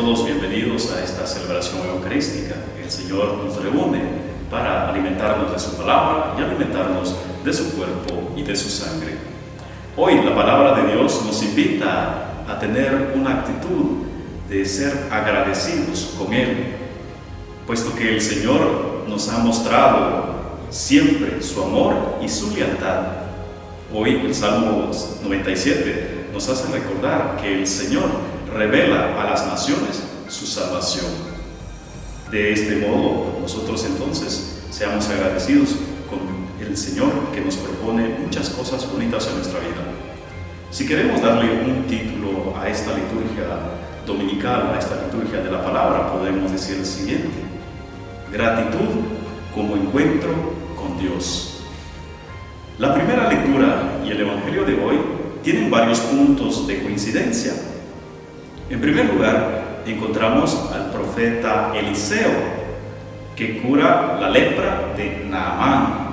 todos bienvenidos a esta celebración eucarística. El Señor nos reúne para alimentarnos de su palabra y alimentarnos de su cuerpo y de su sangre. Hoy la palabra de Dios nos invita a tener una actitud de ser agradecidos con Él, puesto que el Señor nos ha mostrado siempre su amor y su lealtad. Hoy el Salmo 97 nos hace recordar que el Señor revela a las naciones su salvación. De este modo, nosotros entonces seamos agradecidos con el Señor, que nos propone muchas cosas bonitas en nuestra vida. Si queremos darle un título a esta liturgia dominical, a esta liturgia de la palabra, podemos decir el siguiente: gratitud como encuentro con Dios. La primera lectura y el Evangelio de hoy tienen varios puntos de coincidencia. En primer lugar, encontramos al profeta Eliseo, que cura la lepra de Naamán.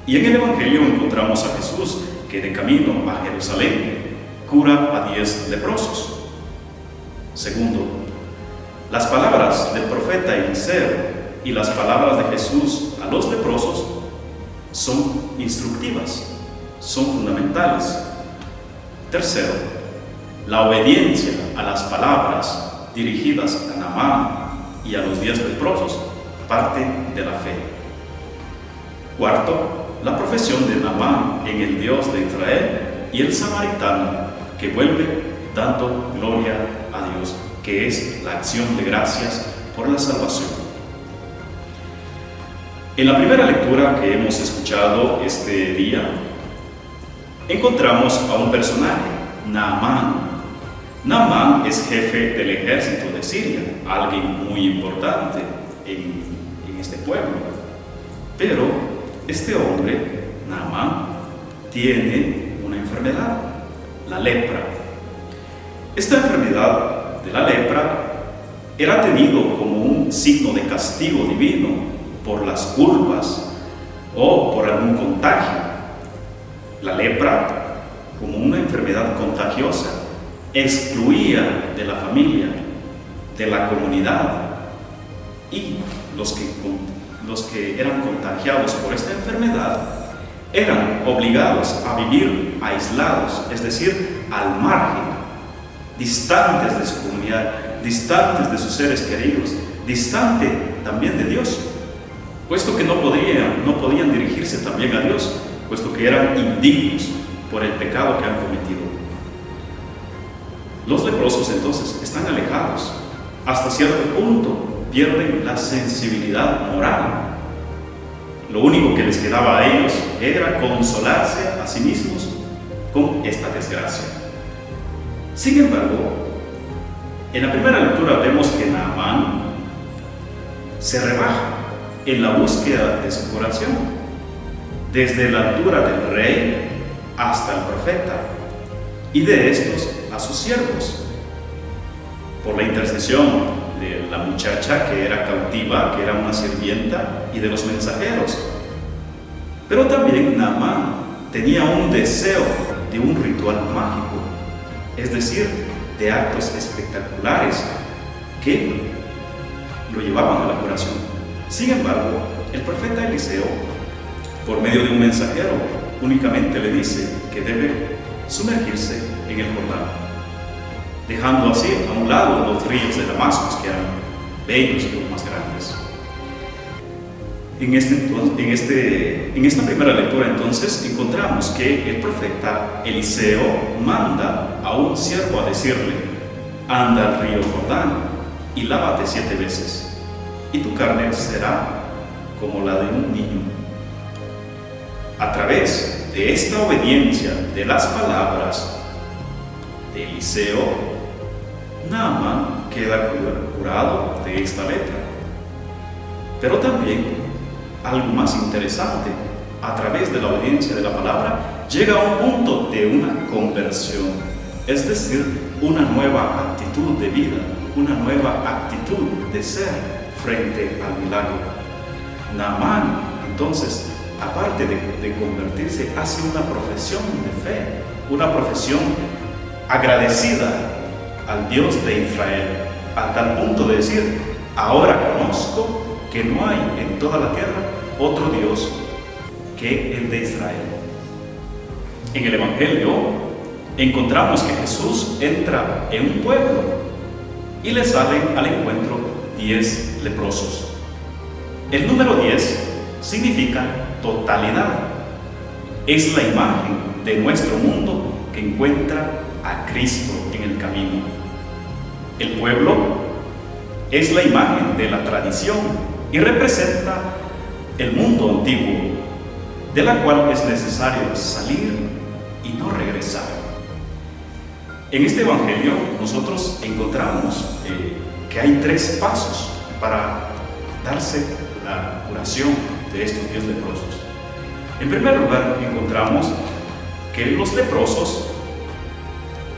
Y en el Evangelio encontramos a Jesús, que de camino a Jerusalén cura a 10 leprosos. Segundo, las palabras del profeta Eliseo y las palabras de Jesús a los leprosos son instructivas, son fundamentales. Tercero, la obediencia a las palabras dirigidas a Naamán y a los 10 leprosos parte de la fe. Cuarto, la profesión de Naamán en el Dios de Israel y el samaritano que vuelve dando gloria a Dios, que es la acción de gracias por la salvación. En la primera lectura que hemos escuchado este día, encontramos a un personaje, Naamán. Naamán es jefe del ejército de Siria, alguien muy importante en este pueblo. Pero este hombre, Naamán, tiene una enfermedad, la lepra. Esta enfermedad de la lepra era tenido como un signo de castigo divino por las culpas o por algún contagio. La lepra, como una enfermedad contagiosa, excluía de la familia, de la comunidad, y los que eran contagiados por esta enfermedad eran obligados a vivir aislados, es decir, al margen, distantes de su comunidad, distantes de sus seres queridos, distante también de Dios, puesto que no podían dirigirse también a Dios, puesto que eran indignos por el pecado que han cometido. Los leprosos entonces están alejados, hasta cierto punto pierden la sensibilidad moral. Lo único que les quedaba a ellos era consolarse a sí mismos con esta desgracia. Sin embargo, en la primera lectura vemos que Naamán se rebaja en la búsqueda de su curación, desde la altura del rey hasta el profeta, y de estos a sus siervos, por la intercesión de la muchacha que era cautiva, que era una sirvienta, y de los mensajeros. Pero también Naamán tenía un deseo de un ritual mágico, es decir, de actos espectaculares que lo llevaban a la curación. Sin embargo, el profeta Eliseo, por medio de un mensajero, únicamente le dice que debe sumergirse en el Jordán, dejando así a un lado los ríos de Damasco, que eran bellos y los más grandes. En esta primera lectura entonces encontramos que el profeta Eliseo manda a un siervo a decirle: anda al río Jordán y lávate 7 veces, y tu carne será como la de un niño. A través de esta obediencia de las palabras de Eliseo, Naamán queda curado de esta lepra. Pero también, algo más interesante, a través de la obediencia de la palabra, llega a un punto de una conversión, es decir, una nueva actitud de vida, una nueva actitud de ser frente al milagro. Naamán, entonces, aparte de convertirse, hace una profesión de fe, una profesión agradecida al Dios de Israel, a tal punto de decir: ahora conozco que no hay en toda la tierra otro Dios que el de Israel. En el Evangelio encontramos que Jesús entra en un pueblo y le salen al encuentro 10 leprosos. El número 10 significa totalidad. Es la imagen de nuestro mundo que encuentra a Cristo en el camino. El pueblo es la imagen de la tradición y representa el mundo antiguo, de la cual es necesario salir y no regresar. En este Evangelio nosotros encontramos que hay 3 pasos para darse la curación de estos 10 leprosos. En primer lugar, encontramos que los leprosos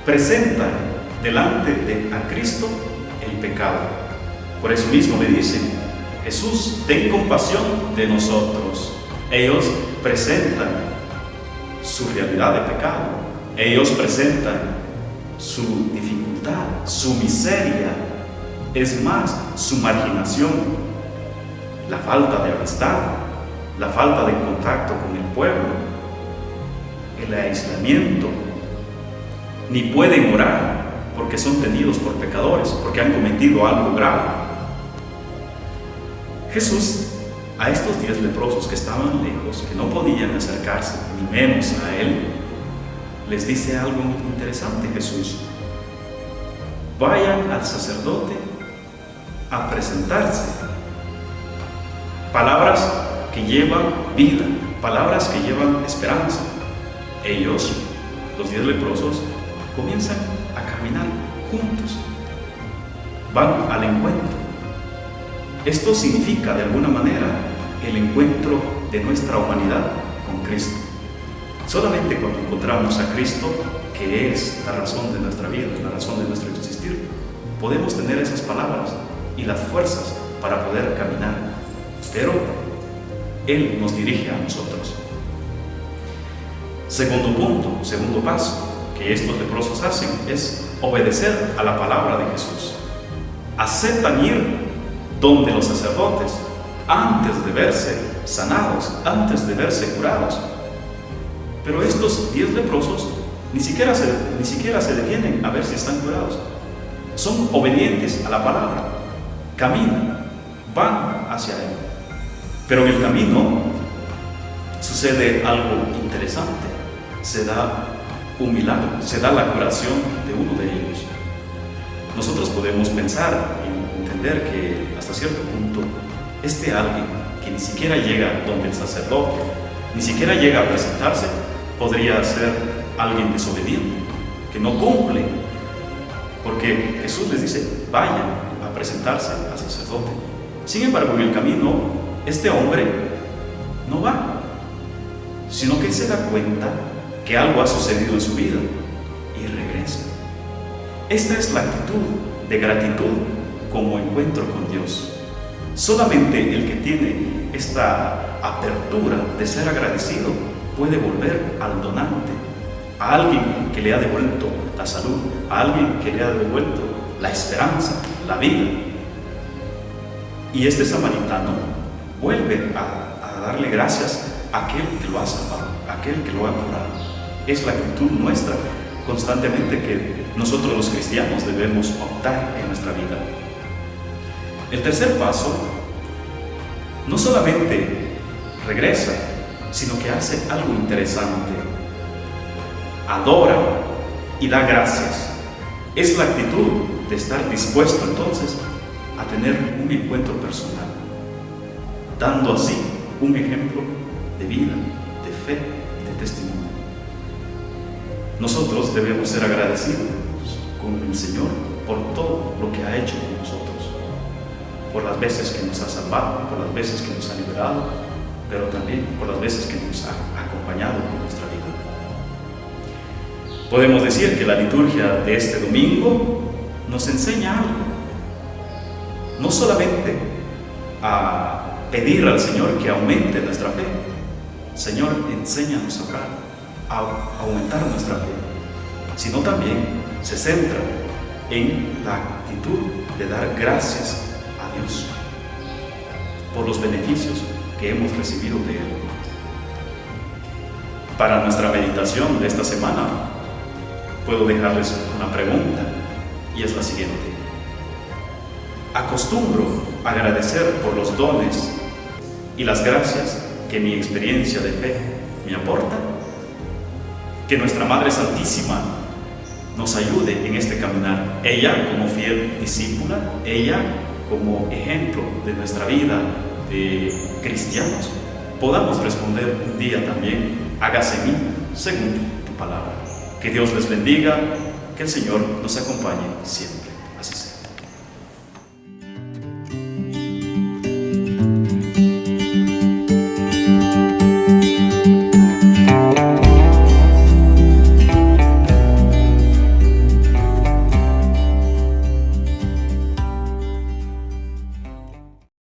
presentan delante de a Cristo el pecado. Por eso mismo le dicen: Jesús, ten compasión de nosotros. Ellos presentan su realidad de pecado. Ellos presentan su dificultad, su miseria, es más, su marginación, la falta de amistad, la falta de contacto con el pueblo, el aislamiento. Ni pueden orar porque son tenidos por pecadores, porque han cometido algo grave. Jesús, a estos 10 leprosos que estaban lejos, que no podían acercarse, ni menos a Él, les dice algo interesante. Jesús: vayan al sacerdote a presentarse. Palabras que llevan vida, palabras que llevan esperanza. Ellos, los 10 leprosos, comienzan a caminar juntos, van al encuentro. Esto significa de alguna manera el encuentro de nuestra humanidad con Cristo. Solamente cuando encontramos a Cristo, que es la razón de nuestra vida, la razón de nuestro existir, podemos tener esas palabras y las fuerzas para poder caminar. Pero Él nos dirige a nosotros. Segundo punto, segundo paso que estos leprosos hacen es obedecer a la palabra de Jesús. Aceptan ir donde los sacerdotes antes de verse sanados, antes de verse curados. Pero estos 10 leprosos ni siquiera se detienen a ver si están curados. Son obedientes a la palabra, caminan, van hacia Él. Pero en el camino sucede algo interesante. Se da un milagro, se da la curación de uno de ellos. Nosotros podemos pensar y entender que hasta cierto punto este alguien que ni siquiera llega donde el sacerdote, ni siquiera llega a presentarse, podría ser alguien desobediente, que no cumple, porque Jesús les dice: vayan a presentarse al sacerdote. Sin embargo, en el camino, este hombre no va, sino que se da cuenta que algo ha sucedido en su vida y regresa. Esta es la actitud de gratitud como encuentro con Dios. Solamente el que tiene esta apertura de ser agradecido puede volver al donante, a alguien que le ha devuelto la salud, a alguien que le ha devuelto la esperanza, la vida. Y este samaritano vuelve a darle gracias a aquel que lo ha salvado, a aquel que lo ha curado. Es la actitud nuestra constantemente que nosotros los cristianos debemos optar en nuestra vida. El tercer paso no solamente regresa, sino que hace algo interesante. Adora y da gracias. Es la actitud de estar dispuesto entonces a tener un encuentro personal, dando así un ejemplo de vida, de fe y de testimonio. Nosotros debemos ser agradecidos con el Señor por todo lo que ha hecho con nosotros, por las veces que nos ha salvado, por las veces que nos ha liberado, pero también por las veces que nos ha acompañado en nuestra vida. Podemos decir que la liturgia de este domingo nos enseña algo, no solamente a pedir al Señor que aumente nuestra fe. Señor, enséñanos a orar, a aumentar nuestra fe, sino también se centra en la actitud de dar gracias a Dios por los beneficios que hemos recibido de Él. Para nuestra meditación de esta semana, puedo dejarles una pregunta, y es la siguiente: ¿acostumbro a agradecer por los dones y las gracias que mi experiencia de fe me aporta? Que nuestra Madre Santísima nos ayude en este caminar. Ella como fiel discípula, ella como ejemplo de nuestra vida de cristianos, podamos responder un día también: hágase en mí según tu palabra. Que Dios les bendiga, que el Señor nos acompañe siempre.